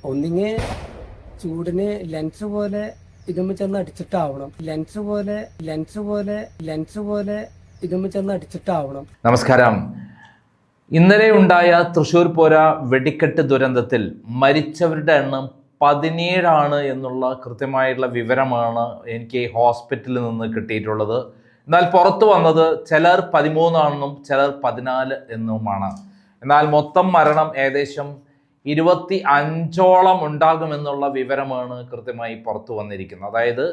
ഒന്നിങ്ങി ചൂടിന് ലെൻസ് പോലെ ഇതുമ്മ ചെന്ന് അടിച്ചിട്ടാവണം. ലെൻസ് പോലെ ഇതുമ്മ ചെന്ന് അടിച്ചിട്ടാവണം. നമസ്കാരം. ഇന്നലെ ഉണ്ടായ തൃശ്ശൂർ പൂര വെടിക്കെട്ട് ദുരന്തത്തിൽ മരിച്ചവരുടെ എണ്ണം 17 എന്നുള്ള കൃത്യമായിട്ടുള്ള വിവരമാണ് എനിക്ക് ഹോസ്പിറ്റലിൽ നിന്ന് കിട്ടിയിട്ടുള്ളത്. എന്നാൽ പുറത്തു വന്നത് ചിലർ 13 ചിലർ 14 എന്നുമാണ്. എന്നാൽ മൊത്തം മരണം ഏകദേശം 25 ഉണ്ടാകുമെന്നുള്ള വിവരമാണ് കൃത്യമായി പുറത്തു വന്നിരിക്കുന്നത്. അതായത്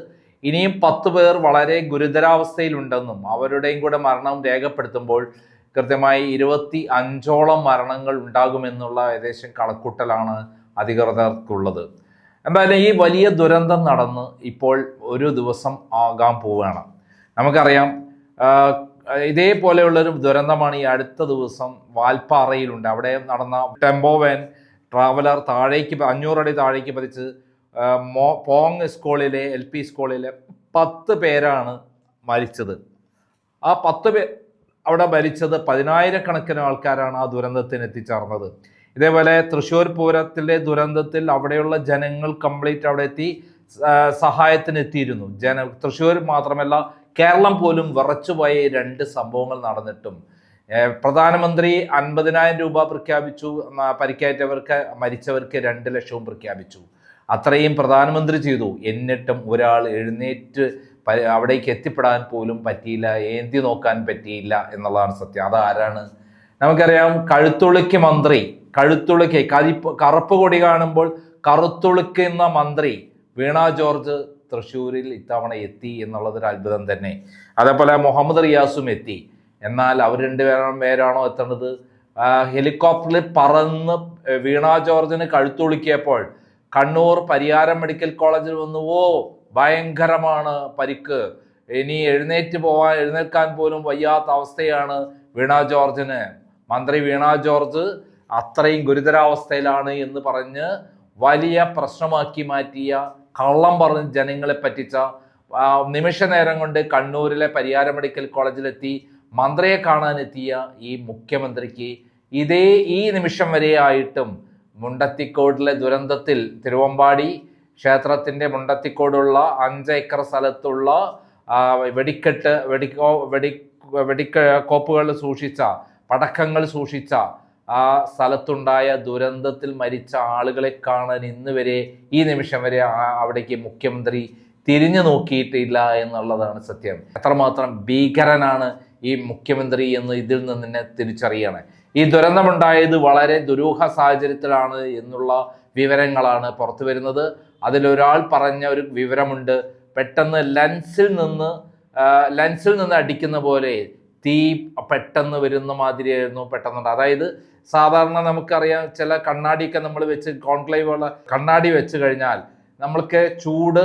ഇനിയും 10 പേർ വളരെ ഗുരുതരാവസ്ഥയിലുണ്ടെന്നും അവരുടെയും കൂടെ മരണം രേഖപ്പെടുത്തുമ്പോൾ കൃത്യമായി 25 മരണങ്ങൾ ഉണ്ടാകുമെന്നുള്ള ഏകദേശം കണക്കൂട്ടലാണ് അധികൃതർക്കുള്ളത്. എന്തായാലും ഈ വലിയ ദുരന്തം നടന്ന് ഇപ്പോൾ ഒരു ദിവസം ആകാൻ പോവുകയാണ്. നമുക്കറിയാം, ഇതേപോലെയുള്ളൊരു ദുരന്തമാണ് ഈ അടുത്ത ദിവസം വാൽപ്പാറയിലുണ്ട്. അവിടെ നടന്ന ടെമ്പോ വാൻ ട്രാവലർ 500 അടി താഴേക്ക് പതിച്ച് പോങ് സ്കൂളിലെ LP സ്കൂളിലെ 10 പേരാണ് മരിച്ചത്. ആ 10 പേർ അവിടെ മരിച്ചത് 10,000 ആൾക്കാരാണ് ആ ദുരന്തത്തിന് എത്തിച്ചേർന്നത്. ഇതേപോലെ തൃശ്ശൂർ പൂരത്തിലെ ദുരന്തത്തിൽ അവിടെയുള്ള ജനങ്ങൾ കംപ്ലീറ്റ് അവിടെ എത്തി സഹായത്തിന് എത്തിയിരുന്നു. തൃശ്ശൂർ മാത്രമല്ല, കേരളം പോലും വിറച്ചുപോയ 2 സംഭവങ്ങൾ നടന്നിട്ടും പ്രധാനമന്ത്രി 50,000 രൂപ പ്രഖ്യാപിച്ചു. പരിക്കേറ്റവർക്ക് മരിച്ചവർക്ക് 2 ലക്ഷവും പ്രഖ്യാപിച്ചു. അത്രയും പ്രധാനമന്ത്രി ചെയ്തു. എന്നിട്ടും ഒരാൾ എഴുന്നേറ്റ് അവിടേക്ക് എത്തിപ്പെടാൻ പോലും പറ്റിയില്ല, ഏന്തി നോക്കാൻ പറ്റിയില്ല എന്നുള്ളതാണ് സത്യം. അതാരാണ്? നമുക്കറിയാം, കഴുത്തുളുക്കി മന്ത്രി, കറുപ്പ് കൊടി കാണുമ്പോൾ കറുത്തുളുക്കുന്ന മന്ത്രി വീണ ജോർജ് തൃശ്ശൂരിൽ ഇത്തവണ എത്തി എന്നുള്ളതൊരു അത്ഭുതം തന്നെ. അതേപോലെ മുഹമ്മദ് റിയാസും എത്തി. എന്നാൽ അവർ 2 പേരാണോ എത്തേണ്ടത്? ഹെലികോപ്റ്ററിൽ പറന്ന് വീണ ജോർജിന് കഴുത്തുളുക്കിയപ്പോൾ കണ്ണൂർ പരിയാരം മെഡിക്കൽ കോളേജിൽ വന്നു, ഭയങ്കരമാണ് പരിക്ക്, ഇനി എഴുന്നേൽക്കാൻ പോലും വയ്യാത്ത അവസ്ഥയാണ് വീണ ജോർജിന്. മന്ത്രി വീണ ജോർജ് അത്രയും ഗുരുതരാവസ്ഥയിലാണ് എന്ന് പറഞ്ഞ് വലിയ പ്രശ്നമാക്കി മാറ്റിയ, കള്ളം പറഞ്ഞ് ജനങ്ങളെ പറ്റിച്ച, നിമിഷ നേരം കൊണ്ട് കണ്ണൂരിലെ പരിയാരം മെഡിക്കൽ കോളേജിലെത്തി മന്ത്രിയെ കാണാനെത്തിയ ഈ മുഖ്യമന്ത്രിക്ക് ഈ നിമിഷം വരെ ആയിട്ടും മുണ്ടത്തിക്കോടിലെ ദുരന്തത്തിൽ തിരുവമ്പാടി ക്ഷേത്രത്തിന്റെ മുണ്ടത്തിക്കോടുള്ള 5 ഏക്കർ സ്ഥലത്തുള്ള വെടിക്കോപ്പുകൾ സൂക്ഷിച്ച, പടക്കങ്ങൾ സൂക്ഷിച്ച ആ സ്ഥലത്തുണ്ടായ ദുരന്തത്തിൽ മരിച്ച ആളുകളെ കാണാൻ ഇന്ന് വരെ, ഈ നിമിഷം വരെ അവിടേക്ക് മുഖ്യമന്ത്രി തിരിഞ്ഞു നോക്കിയിട്ടില്ല എന്നുള്ളതാണ് സത്യം. എത്രമാത്രം ഭീകരനാണ് ഈ മുഖ്യമന്ത്രി എന്ന് ഇതിൽ നിന്ന് തന്നെ തിരിച്ചറിയാണ്. ഈ ദുരന്തമുണ്ടായത് വളരെ ദുരൂഹ സാഹചര്യത്തിലാണ് എന്നുള്ള വിവരങ്ങളാണ് പുറത്തു വരുന്നത്. അതിലൊരാൾ പറഞ്ഞ ഒരു വിവരമുണ്ട്, പെട്ടെന്ന് ലെൻസിൽ നിന്ന് അടിക്കുന്ന പോലെ തീ പെട്ടെന്ന് വരുന്ന മാതിരിയായിരുന്നു പെട്ടെന്നുണ്ട്. അതായത് സാധാരണ നമുക്കറിയാം, ചില കണ്ണാടിയൊക്കെ നമ്മൾ വെച്ച്, കോൺക്ലേവുള്ള കണ്ണാടി വെച്ച് കഴിഞ്ഞാൽ നമ്മൾക്ക് ചൂട്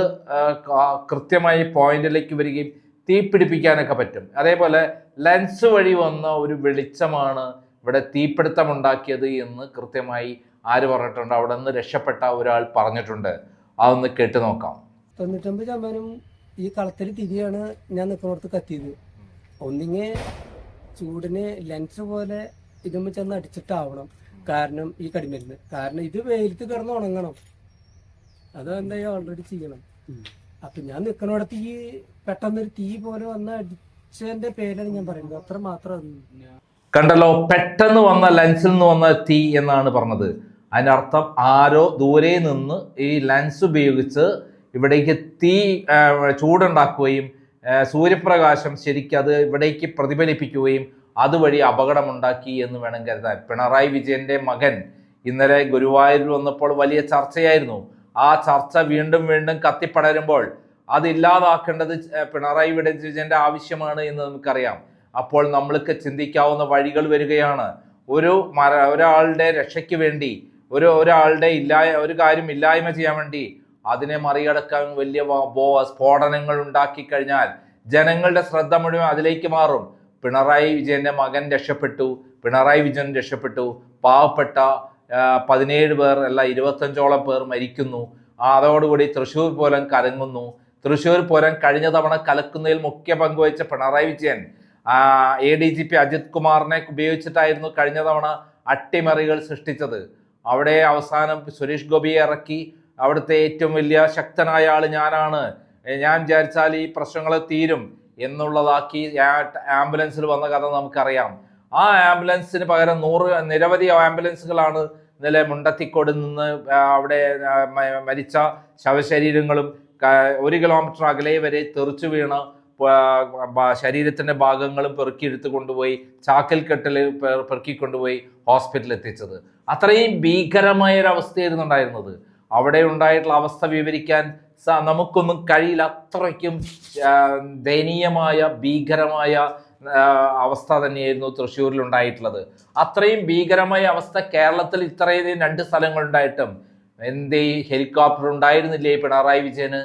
കൃത്യമായി പോയിന്റിലേക്ക് വരികയും തീ പിടിപ്പിക്കാനൊക്കെ പറ്റും. അതേപോലെ ലെൻസ് വഴി വന്ന ഒരു വെളിച്ചമാണ് ഇവിടെ തീപിടുത്തമുണ്ടാക്കിയത് എന്ന് കൃത്യമായി ആര് പറഞ്ഞിട്ടുണ്ട്? അവിടെ നിന്ന് രക്ഷപ്പെട്ട ഒരാൾ പറഞ്ഞിട്ടുണ്ട്. അതൊന്ന് കേട്ട് നോക്കാം. 99% ഈ കളത്തിൽ തിരിയാണ് ഞാൻ നിൽക്കുന്നിടത്ത് കത്തിയത്. ഒന്നിങ്ങി ചൂടിന് ലെൻസ് പോലെ ഇതുമ്മ ചെന്ന് അടിച്ചിട്ടാവണം. കാരണം ഈ കടിമരുന്ന്, കാരണം ഇത് വെയിലത്ത് കിടന്ന് ഉണങ്ങണം. അതെന്തായാലും ഓൾറെഡി ചെയ്യണം. അപ്പൊ ഞാൻ നിൽക്കുന്നിടത്ത് ഈ പെട്ടെന്നൊരു തീ പോലെ വന്ന അടിച്ചതിന്റെ പേരാണ് ഞാൻ പറയുന്നത്. അത്ര മാത്രം. കണ്ടല്ലോ, പെട്ടെന്ന് വന്ന ലെൻസിൽ നിന്ന് വന്ന തീ എന്നാണ് പറഞ്ഞത്. അതിനർത്ഥം ആരോ ദൂരെ നിന്ന് ഈ ലെൻസ് ഉപയോഗിച്ച് ഇവിടേക്ക് ചൂടുണ്ടാക്കുകയും സൂര്യപ്രകാശം ശരിക്കും അത് ഇവിടേക്ക് പ്രതിഫലിപ്പിക്കുകയും അതുവഴി അപകടമുണ്ടാക്കി എന്ന് വേണം കരുതാൻ. പിണറായി വിജയന്റെ മകൻ ഇന്നലെ ഗുരുവായൂരിൽ വന്നപ്പോൾ വലിയ ചർച്ചയായിരുന്നു. ആ ചർച്ച വീണ്ടും കത്തിപ്പടരുമ്പോൾ അതില്ലാതാക്കേണ്ടത് പിണറായി വിജയന്റെ ആവശ്യമാണ് എന്ന് നമുക്കറിയാം. അപ്പോൾ നമ്മൾക്ക് ചിന്തിക്കാവുന്ന വഴികൾ വരികയാണ്. ഒരാളുടെ രക്ഷയ്ക്ക് വേണ്ടി, ഒരാളുടെ ഒരു കാര്യം ഇല്ലായ്മ ചെയ്യാൻ വേണ്ടി അതിനെ മറികടക്കാൻ വലിയ സ്ഫോടനങ്ങൾ ഉണ്ടാക്കി കഴിഞ്ഞാൽ ജനങ്ങളുടെ ശ്രദ്ധ മുഴുവൻ അതിലേക്ക് മാറും. പിണറായി വിജയന്റെ മകൻ രക്ഷപ്പെട്ടു, പിണറായി വിജയൻ രക്ഷപ്പെട്ടു, പാവപ്പെട്ട 17 പേർ അല്ല 25ഓളം പേർ മരിക്കുന്നു. അതോടുകൂടി തൃശ്ശൂർ പൂരം കലങ്ങുന്നു. തൃശ്ശൂർ പൂരം കഴിഞ്ഞ തവണ കലക്കുന്നതിൽ മുഖ്യ പങ്കുവഹിച്ച പിണറായി വിജയൻ ADGP അജിത് കുമാറിനെ ഉപയോഗിച്ചിട്ടായിരുന്നു കഴിഞ്ഞ തവണ അട്ടിമറികൾ സൃഷ്ടിച്ചത്. അവിടെ അവസാനം സുരേഷ് ഗോപിയെ ഇറക്കി അവിടുത്തെ ഏറ്റവും വലിയ ശക്തനായ ആൾ ഞാനാണ്, ഞാൻ വിചാരിച്ചാൽ ഈ പ്രശ്നങ്ങൾ തീരും എന്നുള്ളതാക്കി ആംബുലൻസിൽ വന്ന കഥ നമുക്കറിയാം. ആ ആംബുലൻസിന് പകരം നിരവധി ആംബുലൻസുകളാണ് ഇന്നലെ മുണ്ടത്തിക്കോട് നിന്ന് അവിടെ മരിച്ച ശവശരീരങ്ങളും 1 കിലോമീറ്റർ അകലെ വരെ തെറിച്ചു വീണ ശരീരത്തിന്റെ ഭാഗങ്ങളും പെറുക്കിയെടുത്ത് കൊണ്ടുപോയി ചാക്കൽ കെട്ടിൽ പെറുക്കിക്കൊണ്ടുപോയി ഹോസ്പിറ്റലിൽ എത്തിച്ചത്. അത്രയും ഭീകരമായ ഒരു അവസ്ഥയായിരുന്നു ഉണ്ടായിരുന്നത്. അവിടെ ഉണ്ടായിട്ടുള്ള അവസ്ഥ വിവരിക്കാൻ നമുക്കൊന്നും കഴിയില്ല. അത്രയ്ക്കും ദയനീയമായ ഭീകരമായ അവസ്ഥ തന്നെയായിരുന്നു തൃശ്ശൂരിൽ ഉണ്ടായിട്ടുള്ളത്. അത്രയും ഭീകരമായ അവസ്ഥ കേരളത്തിൽ ഇത്രയും 2 സ്ഥലങ്ങളുണ്ടായിട്ടും എന്തേ ഹെലികോപ്റ്റർ ഉണ്ടായിരുന്നില്ലേ പിണറായി വിജയന്?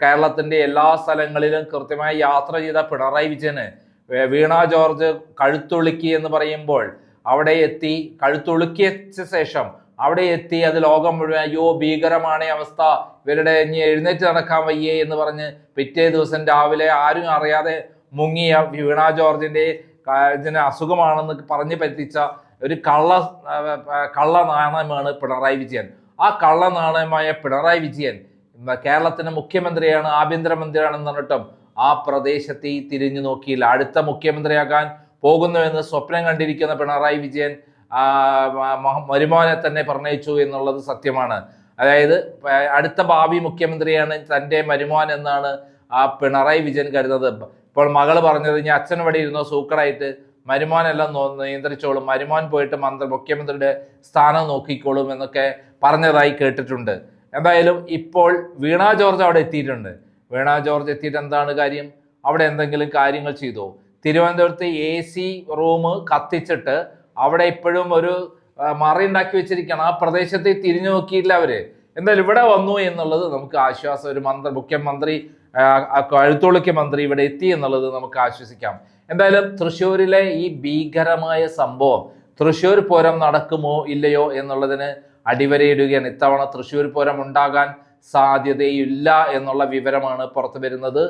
കേരളത്തിന്റെ എല്ലാ സ്ഥലങ്ങളിലും കൃത്യമായി യാത്ര ചെയ്ത പിണറായി വിജയന് വീണ ജോർജ് കഴുത്തൊളുക്കി എന്ന് പറയുമ്പോൾ അവിടെ എത്തി, കഴുത്തൊളുക്കിയ ശേഷം അവിടെ എത്തി അത് ലോകം മുഴുവൻ അയ്യോ ഭീകരമാണ് അവസ്ഥ, ഇവരുടെ ഇനി എഴുന്നേറ്റ് നടക്കാൻ വയ്യേ എന്ന് പറഞ്ഞ് പിറ്റേ ദിവസം രാവിലെ ആരും അറിയാതെ മുങ്ങിയ വീണ ജോർജിന്റെ ഇതിന് അസുഖമാണെന്ന് പറഞ്ഞ് പറ്റിച്ച ഒരു കള്ള നാണയമാണ് പിണറായി വിജയൻ. ആ കള്ള നാണയമായ പിണറായി വിജയൻ കേരളത്തിന്റെ മുഖ്യമന്ത്രിയാണ്, ആഭ്യന്തരമന്ത്രിയാണെന്ന് പറഞ്ഞിട്ടും ആ പ്രദേശത്തെ തിരിഞ്ഞു നോക്കിയില്ല. അടുത്ത മുഖ്യമന്ത്രിയാകാൻ പോകുന്നുവെന്ന് സ്വപ്നം കണ്ടിരിക്കുന്ന പിണറായി വിജയൻ മരുമോനെ തന്നെ പറഞ്ഞയച്ചു എന്നുള്ളത് സത്യമാണ്. അതായത് അടുത്ത ഭാവി മുഖ്യമന്ത്രിയാണ് തൻ്റെ മരുമോൻ എന്നാണ് ആ പിണറായി വിജയൻ കരുതുന്നത്. ഇപ്പോൾ മകള് പറഞ്ഞത് ഇനി അച്ഛൻ ഇവിടെ ഇരുന്നോ സൂക്കറായിട്ട്, മരുമോനെല്ലാം നിയന്ത്രിച്ചോളും, മരുമോൻ പോയിട്ട് മുഖ്യമന്ത്രിയുടെ സ്ഥാനം നോക്കിക്കോളും എന്നൊക്കെ പറഞ്ഞതായി കേട്ടിട്ടുണ്ട്. എന്തായാലും ഇപ്പോൾ വീണ ജോർജ് അവിടെ എത്തിയിട്ടുണ്ട്. വീണ ജോർജ് എത്തിയിട്ട് എന്താണ് കാര്യം? അവിടെ എന്തെങ്കിലും കാര്യങ്ങൾ ചെയ്തോ? തിരുവനന്തപുരത്ത് AC റൂം കത്തിച്ചിട്ട് അവിടെ ഇപ്പോഴും ഒരു മറയുണ്ടാക്കി വെച്ചിരിക്കുകയാണ്. ആ പ്രദേശത്തെ തിരിഞ്ഞു നോക്കിയില്ല അവര്. എന്തായാലും ഇവിടെ വന്നു എന്നുള്ളത് നമുക്ക് ആശ്വാസം. ഒരു മുഖ്യമന്ത്രി കഴുത്തുളുക്കിയ മന്ത്രി ഇവിടെ എത്തി എന്നുള്ളത് നമുക്ക് ആശ്വസിക്കാം. എന്തായാലും തൃശ്ശൂരിലെ ഈ ഭീകരമായ സംഭവം തൃശ്ശൂർ പൂരം നടക്കുമോ ഇല്ലയോ എന്നുള്ളതിന് അടിവരയിടുകയാണ്. ഇത്തവണ തൃശ്ശൂർ പൂരം ഉണ്ടാകാൻ സാധ്യതയില്ല എന്നുള്ള വിവരമാണ് പുറത്തു വരുന്നത്.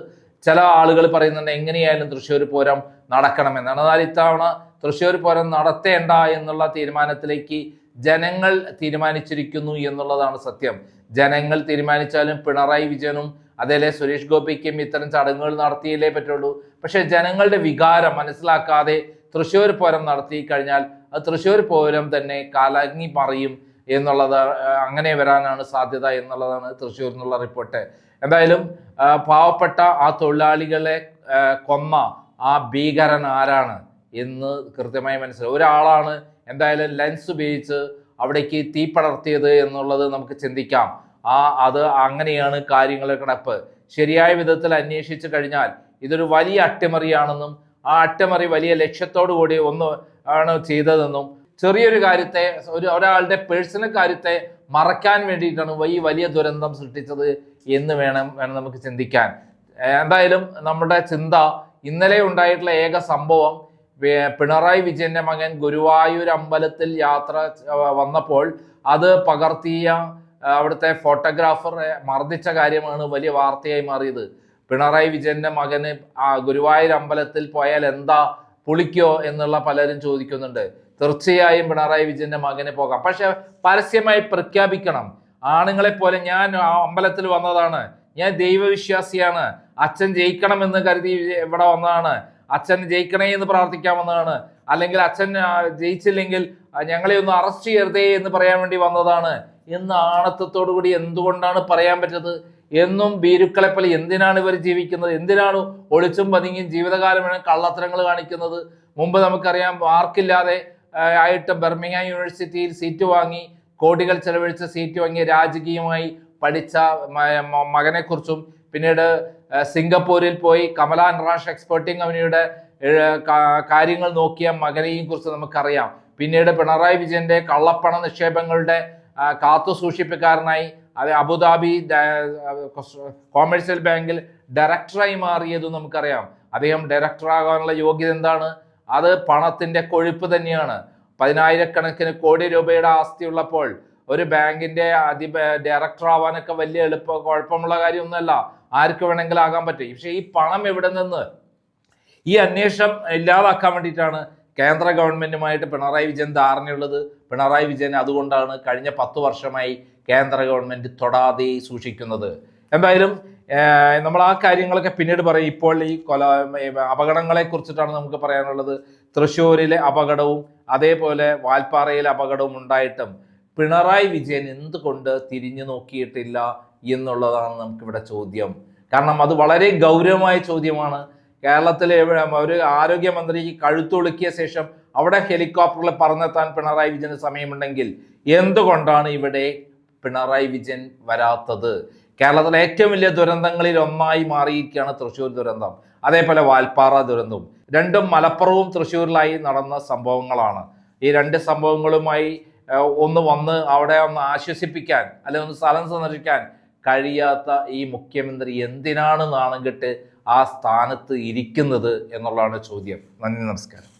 ചില ആളുകൾ പറയുന്നുണ്ട് എങ്ങനെയായാലും തൃശ്ശൂർ പൂരം നടക്കണമെന്നാണ്. എന്നാൽ ഇത്തവണ തൃശ്ശൂർ പൂരം നടത്തേണ്ട എന്നുള്ള തീരുമാനത്തിലേക്ക് ജനങ്ങൾ തീരുമാനിച്ചിരിക്കുന്നു എന്നുള്ളതാണ് സത്യം. ജനങ്ങൾ തീരുമാനിച്ചാലും പിണറായി വിജയനും അതേപോലെ സുരേഷ് ഗോപിക്കും ഇത്തരം ചടങ്ങുകൾ നടത്തിയില്ലേ പറ്റുള്ളൂ. പക്ഷെ ജനങ്ങളുടെ വികാരം മനസ്സിലാക്കാതെ തൃശ്ശൂർ പൂരം നടത്തി കഴിഞ്ഞാൽ അത് തൃശ്ശൂർ പൂരം തന്നെ കലങ്ങി പറയും എന്നുള്ളത്, അങ്ങനെ വരാനാണ് സാധ്യത എന്നുള്ളതാണ് തൃശ്ശൂർ എന്നുള്ള റിപ്പോർട്ട്. എന്തായാലും പാവപ്പെട്ട ആ തൊഴിലാളികളെ കൊന്ന ആ ഭീകരൻ ആരാണ് എന്ന് കൃത്യമായി മനസ്സിലാവും. ഒരാളാണ് എന്തായാലും ലെൻസ് ഉപയോഗിച്ച് അവിടേക്ക് തീ പടർത്തിയത് എന്നുള്ളത് നമുക്ക് ചിന്തിക്കാം. അത് അങ്ങനെയാണ് കാര്യങ്ങളുടെ കിടപ്പ്. ശരിയായ വിധത്തിൽ അന്വേഷിച്ചു കഴിഞ്ഞാൽ ഇതൊരു വലിയ അട്ടിമറിയാണെന്നും ആ അട്ടിമറി വലിയ ലക്ഷ്യത്തോടു കൂടി ആണ് ചെയ്തതെന്നും ചെറിയൊരു കാര്യത്തെ ഒരാളുടെ പേഴ്സണൽ കാര്യത്തെ മറയ്ക്കാൻ വേണ്ടിയിട്ടാണ് ഈ വലിയ ദുരന്തം സൃഷ്ടിച്ചത് എന്ന് വേണം നമുക്ക് ചിന്തിക്കാൻ. എന്തായാലും നമ്മുടെ ചിന്ത ഇന്നലെ ഉണ്ടായിട്ടുള്ള ഏക സംഭവം പിണറായി വിജയന്റെ മകൻ ഗുരുവായൂർ അമ്പലത്തിൽ യാത്ര വന്നപ്പോൾ അത് പകർത്തിയ അവിടുത്തെ ഫോട്ടോഗ്രാഫറെ മർദ്ദിച്ച കാര്യമാണ് വലിയ വാർത്തയായി മാറിയത്. പിണറായി വിജയന്റെ മകന് ഗുരുവായൂർ അമ്പലത്തിൽ പോയാൽ എന്താ പുളിക്കോ എന്നുള്ള പലരും ചോദിക്കുന്നുണ്ട്. തീർച്ചയായും പിണറായി വിജയന്റെ മകന് പോകാം, പക്ഷെ പരസ്യമായി പ്രഖ്യാപിക്കണം. ആണുങ്ങളെ പോലെ ഞാൻ അമ്പലത്തിൽ വന്നതാണ്, ഞാൻ ദൈവവിശ്വാസിയാണ്, അച്ഛൻ ജയിക്കണമെന്ന് കരുതി ഇവിടെ വന്നതാണ്, അച്ഛൻ ജയിക്കണേ എന്ന് പ്രാർത്ഥിക്കാൻ വന്നതാണ്, അല്ലെങ്കിൽ അച്ഛൻ ജയിച്ചില്ലെങ്കിൽ ഞങ്ങളെ ഒന്ന് അറസ്റ്റ് ചെയ്യരുതേ എന്ന് പറയാൻ വേണ്ടി വന്നതാണ് എന്ന് ആണത്തത്തോടു കൂടി എന്തുകൊണ്ടാണ് പറയാൻ പറ്റത്? എന്നും ഭീരുക്കളെ പോലെ എന്തിനാണ് ഇവർ ജീവിക്കുന്നത്? എന്തിനാണ് ഒളിച്ചും പതുങ്ങിയും ജീവിതകാലം വേണം കള്ളത്തരങ്ങൾ കാണിക്കുന്നത്? മുമ്പ് നമുക്കറിയാം മാർക്കില്ലാതെ ആയിട്ട് ബർമിംഗ്ഹാം യൂണിവേഴ്സിറ്റിയിൽ സീറ്റ് വാങ്ങി, കോടികൾ ചെലവഴിച്ച് സീറ്റ് വാങ്ങിയ രാജകീയമായി പഠിച്ച മകനെക്കുറിച്ചും, പിന്നീട് സിംഗപ്പൂരിൽ പോയി കമല ഇന്റർനാഷണൽ എക്സ്പോർട്ടിംഗ് കമ്പനിയുടെ കാര്യങ്ങൾ നോക്കിയ മകനെയും കുറിച്ച് നമുക്കറിയാം. പിന്നീട് പിണറായി വിജയന്റെ കള്ളപ്പണ നിക്ഷേപങ്ങളുടെ കാത്തു സൂക്ഷിപ്പുകാരനായി അബുദാബി കൊമേഴ്സ്യൽ ബാങ്കിൽ ഡയറക്ടറായി മാറിയതും നമുക്കറിയാം. അദ്ദേഹം ഡയറക്ടറാകാനുള്ള യോഗ്യത എന്താണ്? അത് പണത്തിന്റെ കൊഴുപ്പ് തന്നെയാണ്. 10,000 കോടി രൂപയുടെ ആസ്തി ഉള്ളപ്പോൾ ഒരു ബാങ്കിന്റെ ഡയറക്ടർ ആവാനൊക്കെ വലിയ കുഴപ്പമുള്ള കാര്യമൊന്നുമല്ല, ആർക്ക് വേണമെങ്കിലും ആകാൻ പറ്റും. പക്ഷെ ഈ പണം എവിടെ നിന്ന്? ഈ അന്വേഷണം ഇല്ലാതാക്കാൻ വേണ്ടിയിട്ടാണ് കേന്ദ്ര ഗവൺമെൻറ്റുമായിട്ട് പിണറായി വിജയൻ ധാരണയുള്ളത് പിണറായി വിജയൻ അതുകൊണ്ടാണ് കഴിഞ്ഞ 10 വർഷമായി കേന്ദ്ര ഗവൺമെൻറ് തൊടാതെ സൂക്ഷിക്കുന്നത്. എന്തായാലും നമ്മൾ ആ കാര്യങ്ങളൊക്കെ പിന്നീട് പറയും. ഇപ്പോൾ ഈ അപകടങ്ങളെ കുറിച്ചിട്ടാണ് നമുക്ക് പറയാനുള്ളത്. തൃശ്ശൂരിലെ അപകടവും അതേപോലെ വാൽപ്പാറയിലെ അപകടവും ഉണ്ടായിട്ടും പിണറായി വിജയൻ എന്തുകൊണ്ട് തിരിഞ്ഞു നോക്കിയിട്ടില്ല എന്നുള്ളതാണ് നമുക്കിവിടെ ചോദ്യം. കാരണം അത് വളരെ ഗൗരവമായ ചോദ്യമാണ്. കേരളത്തിലെ ഒരു ആരോഗ്യമന്ത്രിക്ക് കഴുത്തൊളുക്കിയ ശേഷം അവിടെ ഹെലികോപ്റ്ററിൽ പറന്നെത്താൻ പിണറായി വിജയന് സമയമുണ്ടെങ്കിൽ എന്തുകൊണ്ടാണ് ഇവിടെ പിണറായി വിജയൻ വരാത്തത്? കേരളത്തിലെ ഏറ്റവും വലിയ ദുരന്തങ്ങളിൽ ഒന്നായി മാറിയിരിക്കുകയാണ് തൃശ്ശൂർ ദുരന്തം, അതേപോലെ വാൽപ്പാറ ദുരന്തവും. രണ്ടും മലപ്പുറവും തൃശ്ശൂരിലായി നടന്ന സംഭവങ്ങളാണ്. ഈ രണ്ട് സംഭവങ്ങളുമായി ഒന്ന് വന്ന് അവിടെ ഒന്ന് ആശ്വസിപ്പിക്കാൻ അല്ലെങ്കിൽ ഒന്ന് സ്ഥലം സന്ദർശിക്കാൻ കഴിയാത്ത ഈ മുഖ്യമന്ത്രി എന്തിനാണ് നാണം കെട്ട് ആ സ്ഥാനത്ത് ഇരിക്കുന്നത് എന്നുള്ളതാണ് ചോദ്യം. നന്ദി, നമസ്കാരം.